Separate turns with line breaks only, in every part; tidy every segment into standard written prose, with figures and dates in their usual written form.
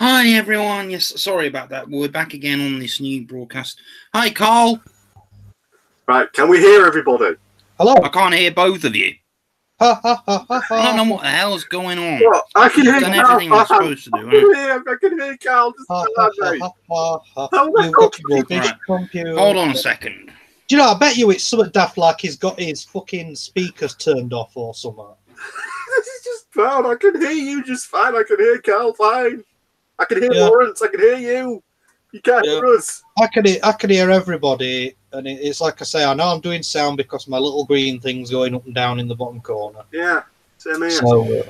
Hi everyone. Yes, sorry about that. We're back again on this new broadcast. Hi, Carl.
Right, can we hear everybody?
Hello.
I can't hear both of you.
Ha ha ha ha ha.
I don't know what the hell's going on.
Well, I can hear
I've done everything I'm supposed to do.
I can hear Carl.
Ha ha ha ha ha. You've got rubbish
Right.
computer.
Hold on a second.
Do you know? I bet you it's something daft like he's got his fucking speakers turned off or something.
This is just fine. I can hear you just fine. I can hear Carl fine. I can hear Lawrence. I can hear you. You can't hear us.
I can hear everybody, and it's like I say. I know I'm doing sound because my little green thing's going up and down in the bottom corner.
Yeah, same here.
So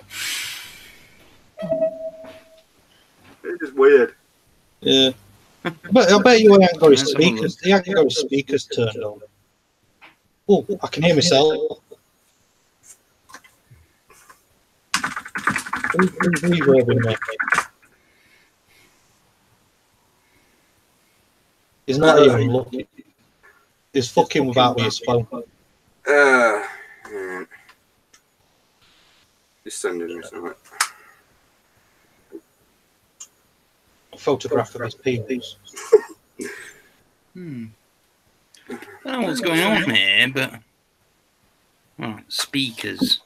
it's just weird.
yeah, but I bet you he ain't got his speakers. He ain't got his speakers turned on. Oh, I can hear myself. Who's reverbing me? He's not even looking. He's fucking without me his phone.
He's sending me something.
A photograph of his penis.
I don't know what's going on here, but right, speakers.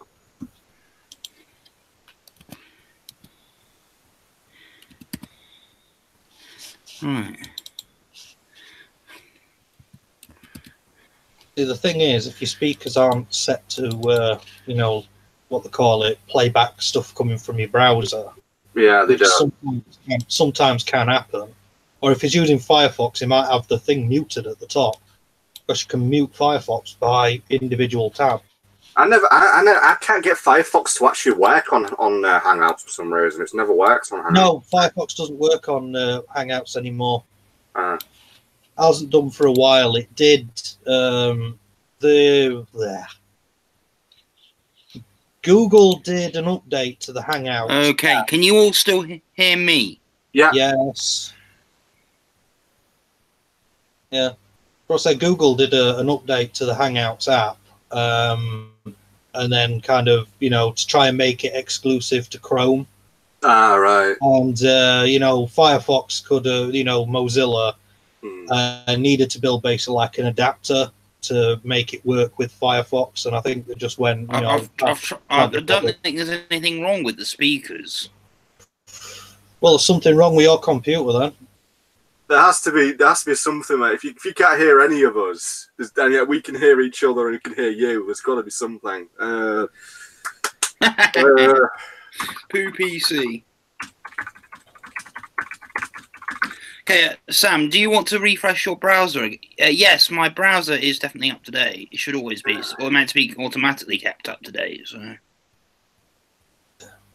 Right.
See, the thing is, if your speakers aren't set to, you know, what they call it, playback stuff coming from your browser.
Yeah, they do.
Sometimes can happen. Or if he's using Firefox, he might have the thing muted at the top, because you can mute Firefox by individual tab.
I can't get Firefox to actually work on Hangouts for some reason. It's never worked on Hangouts.
No, Firefox doesn't work on Hangouts anymore. Hasn't done for a while. It did. Google did an update to the Hangouts.
Okay,
app.
Can you all still hear me?
Yeah.
Yes. Yeah. Of course, Google did an update to the Hangouts app, and then kind of, you know, to try and make it exclusive to Chrome.
Ah, right.
And you know, Firefox could, you know, Mozilla needed to build basically like an adapter to make it work with Firefox, and I think they just went, you know...
I don't think there's anything wrong with the speakers.
Well, there's something wrong with your computer then.
There has to be something, mate. If you can't hear any of us, and yet we can hear each other and we can hear you, there's got to be something.
Poo PC. Okay, Sam, do you want to refresh your browser? Yes, my browser is definitely up to date. It should always be. It's meant to be automatically kept up to date. So.
Yeah,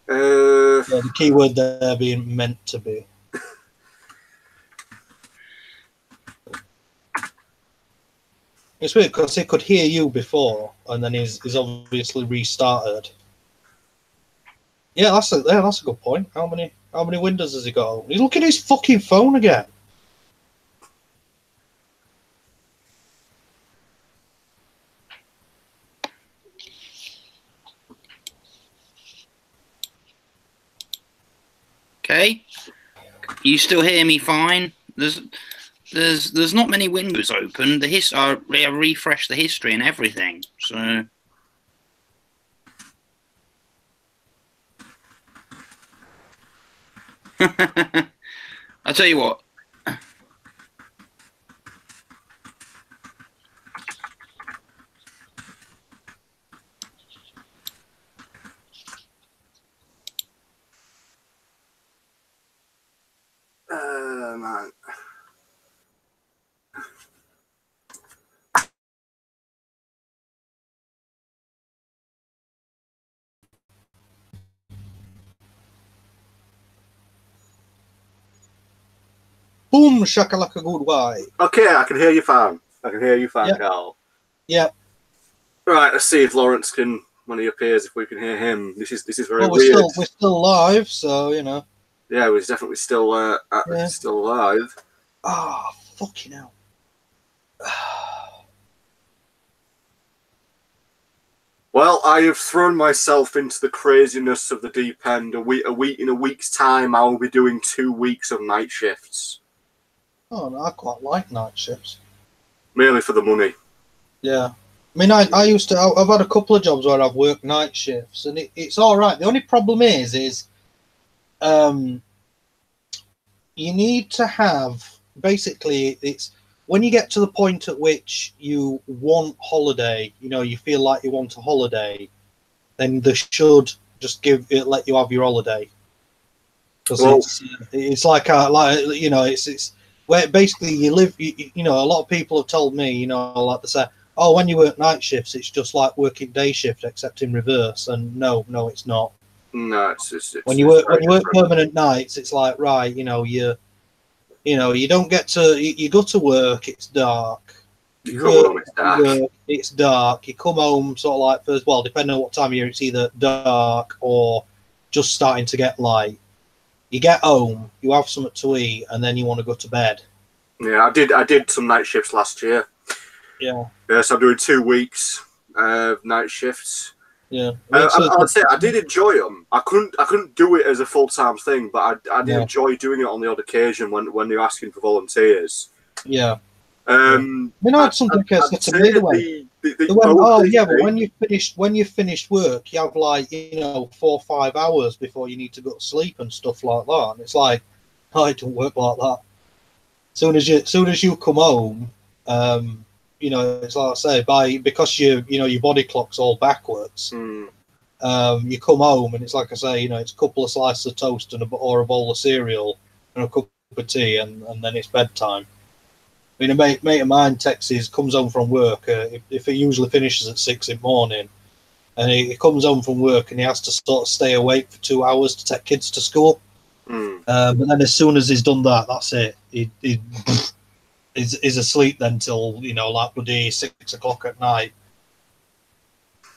the keyword there being meant to be. It's weird because he could hear you before, and then he's obviously restarted. Yeah, that's a good point. How many windows has he got? He's looking at his fucking phone again.
Okay, you still hear me fine? There's not many windows open. I refreshed the history and everything. So. I'll tell you what.
Man.
Boom, shakalaka good way.
Okay, I can hear you fine. Carl.
Yep.
Right, let's see if Lawrence can, when he appears, if we can hear him. This is very
well,
weird.
We're still live, so you know.
Yeah, we're definitely still still live.
Oh, fucking hell.
Well, I have thrown myself into the craziness of the deep end. In a week's time, I will be doing 2 weeks of night shifts.
Oh, no, I quite like night shifts.
Merely for the money.
Yeah. I mean, I used to. I've had a couple of jobs where I've worked night shifts, and it's all right. The only problem is you need to have, basically, it's when you get to the point at which you want holiday, you feel like you want a holiday, then they should just let you have your holiday. Because it's like it's where basically you live. A lot of people have told me, like they say, oh, when you work night shifts, it's just like working day shift except in reverse. And no, it's not.
No, it's
when you work permanent nights, it's like, right, you don't get to you go to work, it's dark.
You come home, it's dark.
It's dark. You come home sort of like first, well, depending on what time of year, it's either dark or just starting to get light. You get home, you have something to eat, and then you want to go to bed.
Yeah, I did some night shifts last year.
Yeah.
Yeah, so I'm doing 2 weeks of night shifts.
Yeah.
I'd say I did enjoy them. I couldn't do it as a full-time thing, but I did enjoy doing it on the odd occasion when they're asking for volunteers.
Yeah.
I'd
some dickheads
say
to me the way. But when you finished work, you have like 4 or 5 hours before you need to go to sleep and stuff like that. And it's like, oh, it don't work like that. Soon as you come home, it's like I say, because your body clock's all backwards. You come home and it's like I say, it's a couple of slices of toast or a bowl of cereal and a cup of tea, and then it's bedtime. I mean, a mate of mine comes home from work. If it usually finishes at 6 in the morning, and he comes home from work and he has to sort of stay awake for 2 hours to take kids to school. But then as soon as he's done that, that's it. He's asleep then till like bloody 6 o'clock at night.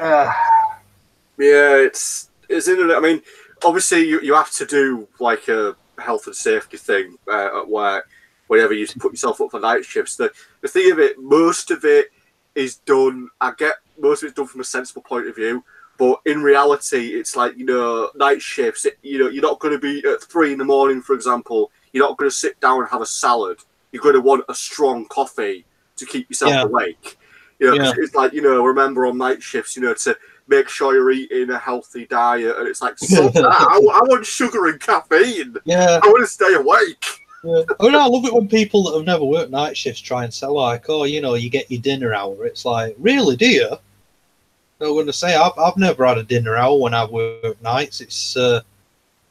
Yeah, it's I mean, obviously you have to do like a health and safety thing at work. Whenever you put yourself up for night shifts, the thing of it, most of it is done. I get most of it's done from a sensible point of view, but in reality, it's like night shifts. You're not going to be at 3 in the morning, for example. You're not going to sit down and have a salad. You're going to want a strong coffee to keep yourself awake. It's like remember on night shifts, to make sure you're eating a healthy diet, and it's like I want sugar and caffeine.
Yeah,
I want to stay awake.
Yeah. I love it when people that have never worked night shifts try and say, like, oh, you get your dinner hour. It's like, really, do you? I'm going to say, I've never had a dinner hour when I've worked nights. It's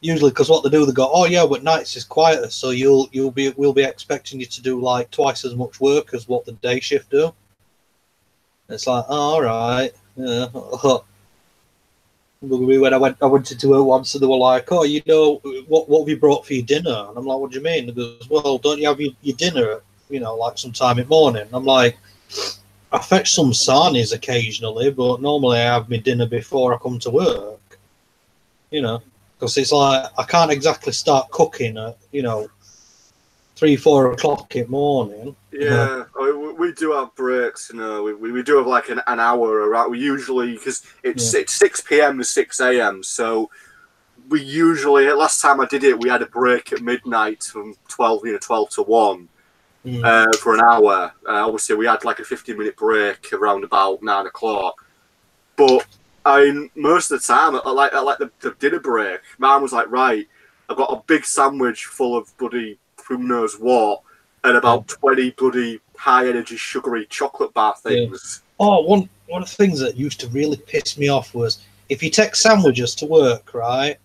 usually because what they do, they go, oh yeah, but nights is quieter, so we'll be expecting you to do like twice as much work as what the day shift do. It's like, oh, all right, yeah. When I went to work once, and they were like, "Oh, what have you brought for your dinner?" And I'm like, "What do you mean?" They goes, "Well, don't you have your dinner, like sometime in the morning?" And I'm like, "I fetch some sarnies occasionally, but normally I have my dinner before I come to work." Because it's like I can't exactly start cooking at 3-4 o'clock in the morning.
Yeah, we do have breaks. We do have like an hour around. We usually, because it's 6 p.m. to 6 a.m. So we usually, last time I did it, we had a break at midnight from 12 to 1 for an hour. Obviously, we had like a 15-minute break around about 9 o'clock. But most of the time, I like the dinner break. Mum was like, right, I've got a big sandwich full of bloody who knows what, and about 20 bloody high-energy sugary chocolate bar things.
Yeah. Oh, one of the things that used to really piss me off was if you take sandwiches to work, right,